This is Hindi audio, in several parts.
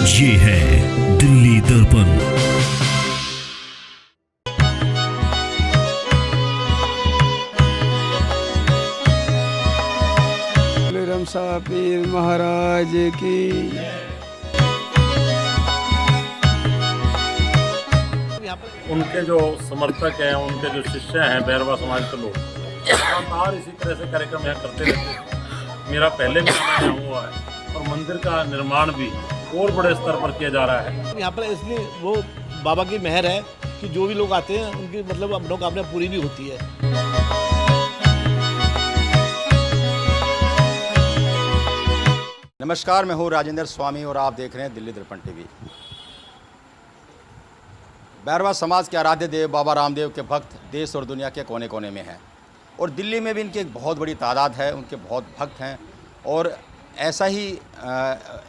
ये है दिल्ली दर्पण। रमसा पीर महाराज की। उनके जो समर्थक हैं, उनके जो शिष्य हैं बैरवा समाज के लोग लगातार इसी तरह से कार्यक्रम यहाँ करते रहते हैं। मेरा पहले भी यहाँ हुआ है और मंदिर का निर्माण भी और बड़े स्तर पर किया जा रहा है। यहाँ पर इसलिए वो बाबा की मेहर है कि जो भी लोग आते हैं उनकी मतलब मनोकामना पूरी भी होती है। नमस्कार, मैं हूँ राजेंद्र स्वामी और आप देख रहे हैं दिल्ली दर्पण टीवी। बैरवा समाज के आराध्य देव बाबा रामदेव के भक्त देश और दुनिया के कोने कोने में हैं और दिल्ली में भी इनकी एक बहुत बड़ी तादाद है, उनके बहुत भक्त हैं। और ऐसा ही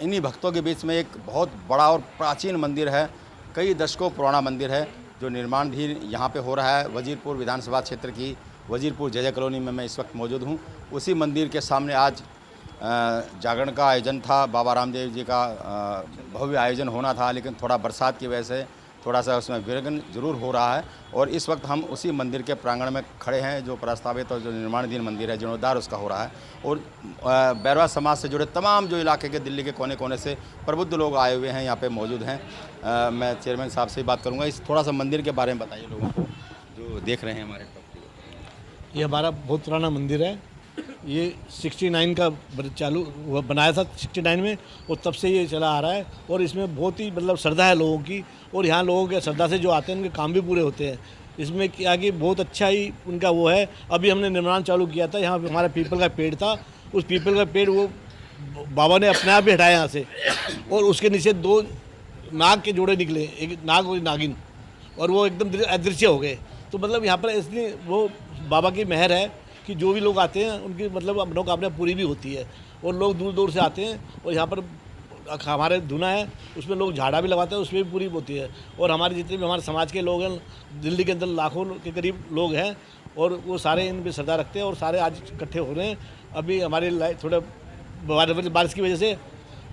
इन्हीं भक्तों के बीच में एक बहुत बड़ा और प्राचीन मंदिर है, कई दशकों पुराना मंदिर है जो निर्माणाधीन यहाँ पे हो रहा है। वजीरपुर विधानसभा क्षेत्र की वजीरपुर जय कॉलोनी में मैं इस वक्त मौजूद हूँ। उसी मंदिर के सामने आज जागरण का आयोजन था, बाबा रामदेव जी का भव्य आयोजन होना था, लेकिन थोड़ा बरसात की वजह से थोड़ा सा उसमें विघ्न जरूर हो रहा है। और इस वक्त हम उसी मंदिर के प्रांगण में खड़े हैं जो प्रस्तावित और जो निर्माणाधीन मंदिर है, जीर्णोद्धार उसका हो रहा है। और बैरवा समाज से जुड़े तमाम जो इलाके के दिल्ली के कोने कोने से प्रबुद्ध लोग आए हुए हैं, यहाँ पे मौजूद हैं। मैं चेयरमैन साहब से ही बात करूँगा। इस थोड़ा सा मंदिर के बारे में बताइए लोगों को जो देख रहे हैं हमारे टॉप। ये हमारा बहुत पुराना मंदिर है। ये 69 का चालू बनाया था 69 में, और तब से ये चला आ रहा है। और इसमें बहुत ही मतलब श्रद्धा है लोगों की, और यहाँ लोगों के श्रद्धा से जो आते हैं उनके काम भी पूरे होते हैं। इसमें क्या कि बहुत अच्छा ही उनका वो है। अभी हमने निर्माण चालू किया था, यहाँ हमारा पीपल का पेड़ था, उस पीपल का पेड़ वो बाबा ने अपने आप ही हटाया यहाँ से, और उसके नीचे 2 नाग के जोड़े निकले, एक नाग और नागिन, और वो एकदम अदृश्य हो गए। तो मतलब यहाँ पर इसलिए वो बाबा की मेहर है कि जो भी लोग आते हैं उनकी मतलब मनोकामना पूरी भी होती है। और लोग दूर दूर से आते हैं, और यहाँ पर हमारे धुना है उसमें लोग झाड़ा भी लगाते हैं, उसमें भी पूरी होती है। और हमारे जितने भी हमारे समाज के लोग हैं, दिल्ली के अंदर लाखों के करीब लोग हैं, और वो सारे इन पर श्रद्धा रखते हैं, और सारे आज इकट्ठे हो रहे हैं। अभी हमारे थोड़ा बारिश की वजह से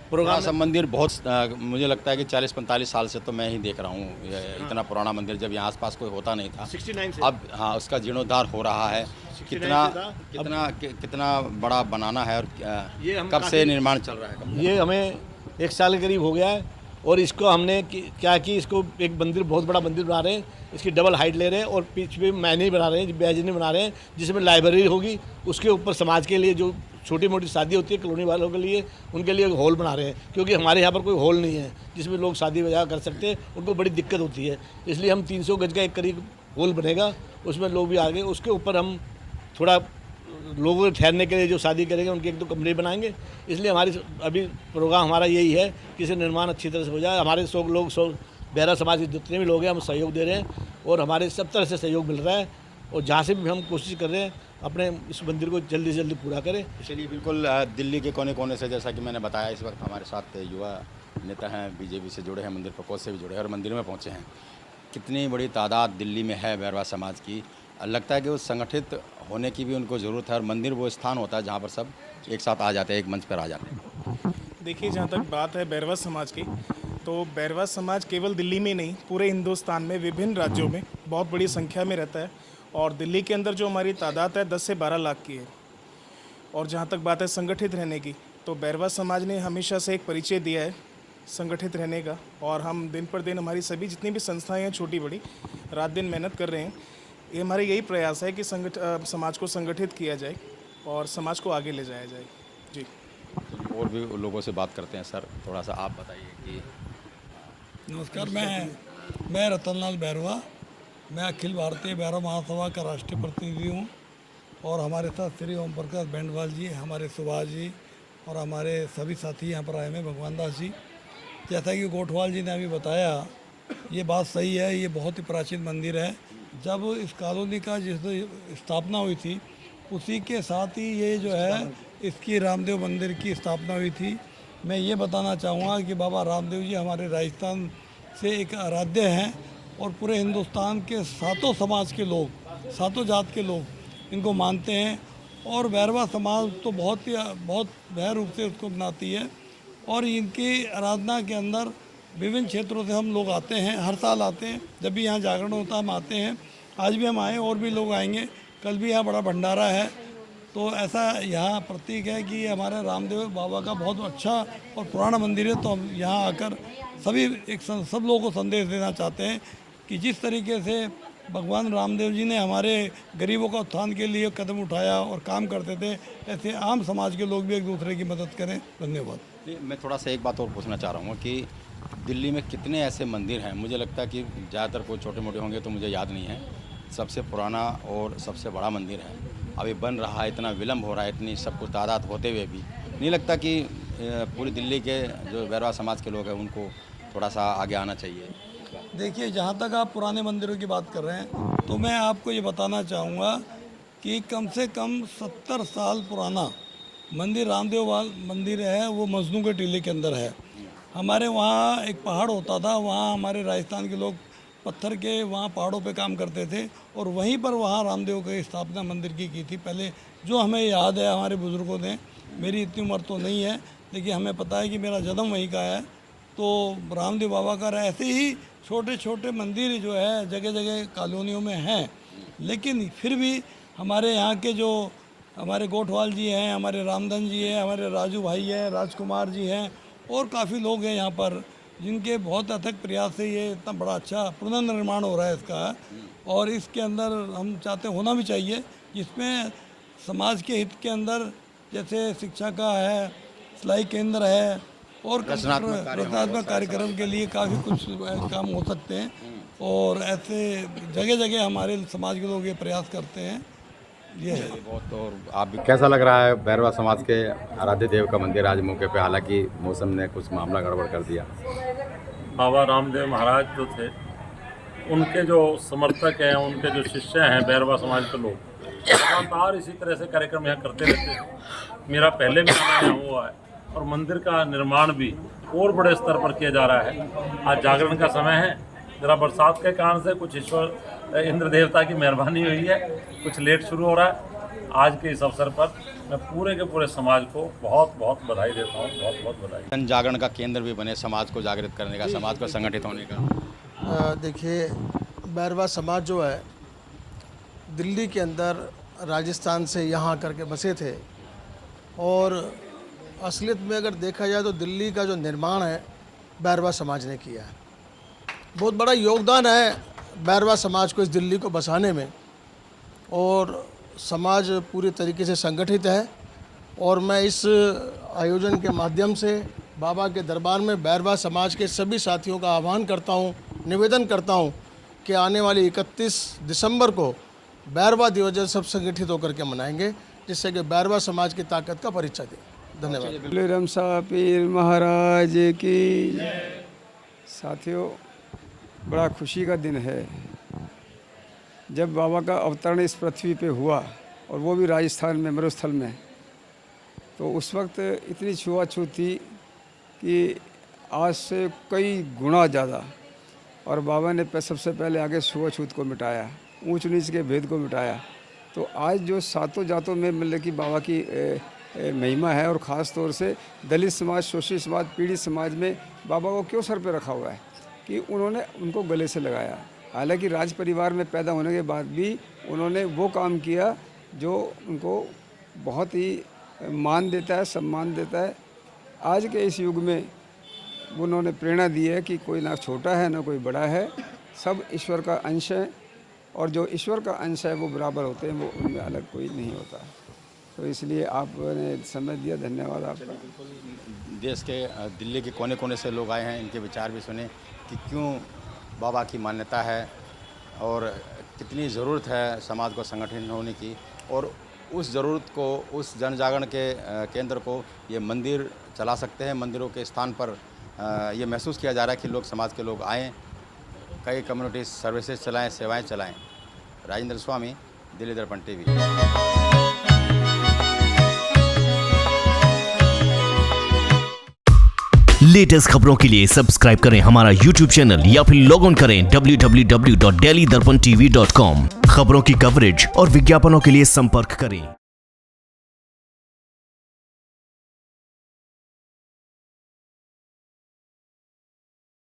प्रोग्राम सब मंदिर बहुत मुझे लगता है कि 40-45 साल से तो मैं ही देख रहा हूँ इतना पुराना मंदिर, जब यहाँ आसपास कोई होता नहीं था। 69 से अब हाँ, उसका जीर्णोद्धार हो रहा है। कितना बड़ा बनाना है, और कब से निर्माण चल रहा है? ये हमें 1 साल के करीब हो गया है। और इसको हमने क्या कि इसको एक मंदिर, बहुत बड़ा मंदिर बना रहे हैं, इसकी डबल हाइट ले रहे हैं, और पीछे पे मैनी बना रहे हैं, बैजनी बना रहे हैं, जिसमें लाइब्रेरी होगी। उसके ऊपर समाज के लिए जो छोटी मोटी शादी होती है कॉलोनी वालों के लिए, उनके लिए हॉल बना रहे हैं, क्योंकि हमारे यहाँ पर कोई हॉल नहीं है जिसमें लोग शादी वगैरह कर सकते हैं, उनको बड़ी दिक्कत होती है। इसलिए हम 300 गज का एक करीब हॉल बनेगा, उसमें लोग भी आगे। उसके ऊपर हम थोड़ा लोगों के ठहरने के लिए जो शादी करेंगे उनके 1-2 कमरे बनाएंगे। इसलिए हमारी अभी प्रोग्राम हमारा यही है कि इसे निर्माण अच्छी तरह से हो जाए। हमारे लोग बैरवा समाज के जितने भी लोग हैं हम सहयोग दे रहे हैं, और हमारे सब तरह से सहयोग मिल रहा है। और जहाँ से भी हम कोशिश कर रहे हैं अपने इस मंदिर को जल्दी से जल्दी पूरा करें। चलिए, बिल्कुल दिल्ली के कोने कोने से, जैसा कि मैंने बताया, इस वक्त हमारे साथ युवा नेता हैं, बीजेपी से जुड़े हैं, मंदिर प्रकोष्ठ से भी जुड़े हैं और मंदिर में पहुँचे हैं। कितनी बड़ी तादाद दिल्ली में है बैरवा समाज की। लगता है कि उस संगठित होने की भी उनको ज़रूरत है, और मंदिर वो स्थान होता है जहाँ पर सब एक साथ आ जाते हैं, एक मंच पर आ जाते हैं। देखिए, जहाँ तक बात है बैरवा समाज की, तो बैरवा समाज केवल दिल्ली में नहीं, पूरे हिंदुस्तान में विभिन्न राज्यों में बहुत बड़ी संख्या में रहता है। और दिल्ली के अंदर जो हमारी तादाद है 10 से 12 लाख की है। और जहाँ तक बात है संगठित रहने की, तो बैरवा समाज ने हमेशा से एक परिचय दिया है संगठित रहने का। और हम दिन पर दिन हमारी सभी जितनी भी संस्थाएं हैं, छोटी बड़ी, रात दिन मेहनत कर रहे हैं। ये हमारा यही प्रयास है कि समाज को संगठित किया जाए और समाज को आगे ले जाया जाए। जी, और भी लोगों से बात करते हैं। सर, थोड़ा सा आप बताइए कि। नमस्कार, मैं रतनलाल बैरवा, मैं अखिल भारतीय बैरवा महासभा का राष्ट्रीय प्रतिनिधि हूँ। और हमारे साथ श्री ओम प्रकाश बेंडवाल जी, हमारे सुभाष जी, और हमारे सभी साथी यहाँ पर आए हैं, भगवान दास जी। जैसा कि गोठवाल जी ने अभी बताया, ये बात सही है, ये बहुत ही प्राचीन मंदिर है। जब इस कॉलोनी का जिस स्थापना हुई थी, उसी के साथ ही ये जो है इसकी रामदेव मंदिर की स्थापना हुई थी। मैं ये बताना चाहूँगा कि बाबा रामदेव जी हमारे राजस्थान से एक आराध्य हैं, और पूरे हिंदुस्तान के 7 समाज के लोग, 7 जात के लोग इनको मानते हैं। और बैरवा समाज तो बहुत वह रूप से उसको मनाती है। और इनकी आराधना के अंदर विभिन्न क्षेत्रों से हम लोग आते हैं, हर साल आते हैं। जब भी यहाँ जागरण होता है हम आते हैं। आज भी हम आए, और भी लोग आएंगे। कल भी यहाँ बड़ा भंडारा है। तो ऐसा यहाँ प्रतीक है कि हमारे रामदेव बाबा का बहुत अच्छा और पुराना मंदिर है। तो हम यहाँ आकर सब लोगों को संदेश देना चाहते हैं कि जिस तरीके से भगवान रामदेव जी ने हमारे गरीबों का उत्थान के लिए कदम उठाया और काम करते थे, ऐसे आम समाज के लोग भी एक दूसरे की मदद करें। धन्यवाद। मैं थोड़ा सा एक बात और पूछना चाह रहा हूँ कि दिल्ली में कितने ऐसे मंदिर हैं? मुझे लगता है कि ज़्यादातर कोई छोटे मोटे होंगे तो मुझे याद नहीं है। सबसे पुराना और सबसे बड़ा मंदिर है, अभी बन रहा है, इतना विलम्ब हो रहा है, इतनी सब कुछ तादाद होते हुए भी नहीं लगता कि पूरी दिल्ली के जो बैरवा समाज के लोग हैं उनको थोड़ा सा आगे आना चाहिए? देखिए, जहाँ तक आप पुराने मंदिरों की बात कर रहे हैं तो मैं आपको ये बताना चाहूँगा कि कम से कम 70 साल पुराना मंदिर रामदेव मंदिर है, वो मजनू के टीले के अंदर है। हमारे वहाँ एक पहाड़ होता था, वहाँ हमारे राजस्थान के लोग पत्थर के वहाँ पहाड़ों पे काम करते थे और वहीं पर वहाँ रामदेव की स्थापना मंदिर की थी पहले, जो हमें याद है हमारे बुज़ुर्गों ने। मेरी इतनी उम्र तो नहीं है, लेकिन हमें पता है कि मेरा जन्म वहीं का है। तो रामदेव बाबा का ऐसे ही छोटे छोटे मंदिर जो है जगह जगह कॉलोनियों में हैं, लेकिन फिर भी हमारे यहाँ के जो हमारे गोठवाल जी हैं, हमारे रामधन जी हैं, हमारे राजू भाई हैं, राजकुमार जी हैं और काफ़ी लोग हैं यहाँ पर जिनके बहुत अथक प्रयास से ये इतना बड़ा अच्छा पुनर्निर्माण हो रहा है इसका। और इसके अंदर हम चाहते होना भी चाहिए, जिसमें समाज के हित के अंदर जैसे शिक्षा का है, सिलाई केंद्र है और रचनात्मक कार्यक्रम के लिए काफ़ी कुछ काम हो सकते हैं। और ऐसे जगह जगह हमारे समाज के लोग ये प्रयास करते हैं। ये है बहुत। और आप भी कैसा लग रहा है बैरवा समाज के आराध्य देव का मंदिर आज मौके पे, हालांकि मौसम ने कुछ मामला गड़बड़ कर दिया? बाबा रामदेव महाराज जो थे, उनके जो समर्थक हैं, उनके जो शिष्य हैं बैरवा समाज के लोग, लगातार इसी तरह से कार्यक्रम यहाँ करते रहते हैं। मेरा पहले भी आना यहाँ हुआ है और मंदिर का निर्माण भी और बड़े स्तर पर किया जा रहा है। आज जागरण का समय है, ज़रा बरसात के कारण से कुछ ईश्वर इंद्र देवता की मेहरबानी हुई है, कुछ लेट शुरू हो रहा है। आज के इस अवसर पर मैं पूरे के पूरे समाज को बहुत बहुत बधाई देता हूँ, बहुत बहुत बधाई। जन जागरण का केंद्र भी बने, समाज को जागृत करने का, समाज को संगठित होने का। देखिए, बैरवा समाज जो है दिल्ली के अंदर राजस्थान से यहाँ करके बसे थे और असलियत में अगर देखा जाए तो दिल्ली का जो निर्माण है बैरवा समाज ने किया है। बहुत बड़ा योगदान है बैरवा समाज को इस दिल्ली को बसाने में और समाज पूरी तरीके से संगठित है। और मैं इस आयोजन के माध्यम से बाबा के दरबार में बैरवा समाज के सभी साथियों का आह्वान करता हूँ, निवेदन करता हूँ कि आने वाली 31 दिसंबर को बैरवा दिवस सब संगठित होकर के मनाएंगे, जिससे कि बैरवा समाज की ताकत का परिचय दें। धन्यवाद। बोले रमसा पीर महाराज की। साथियों, बड़ा खुशी का दिन है जब बाबा का अवतरण इस पृथ्वी पे हुआ और वो भी राजस्थान में मरुस्थल में। तो उस वक्त इतनी छुआछूत थी कि आज से कई गुना ज़्यादा, और बाबा ने सबसे पहले आगे छुआछूत को मिटाया, ऊंच नीच के भेद को मिटाया। तो आज जो सातों जातों में मतलब कि बाबा की महिमा है, और ख़ास तौर से दलित समाज, शोषित समाज, पीड़ित समाज में बाबा को क्यों सर पे रखा हुआ है कि उन्होंने उनको गले से लगाया। हालांकि राज परिवार में पैदा होने के बाद भी उन्होंने वो काम किया जो उनको बहुत ही मान देता है, सम्मान देता है। आज के इस युग में उन्होंने प्रेरणा दी है कि कोई ना छोटा है ना कोई बड़ा है, सब ईश्वर का अंश है, और जो ईश्वर का अंश है वो बराबर होते हैं, वो उनमें अलग कोई नहीं होता। तो इसलिए आपने समय दिया, धन्यवाद आपका। देश के दिल्ली के कोने कोने से लोग आए हैं, इनके विचार भी सुने कि क्यों बाबा की मान्यता है और कितनी ज़रूरत है समाज को संगठित होने की, और उस ज़रूरत को, उस जन जागरण के केंद्र को ये मंदिर चला सकते हैं। मंदिरों के स्थान पर ये महसूस किया जा रहा है कि लोग, समाज के लोग आएँ, कई कम्युनिटी सर्विसेज चलाएँ, सेवाएँ चलाएँ। राजेंद्र स्वामी, दिल्ली दर्पण टीवी। लेटेस्ट खबरों के लिए सब्सक्राइब करें हमारा YouTube चैनल या फिर लॉग ऑन करें www.delhidarpantv.com। खबरों की कवरेज और विज्ञापनों के लिए संपर्क करें।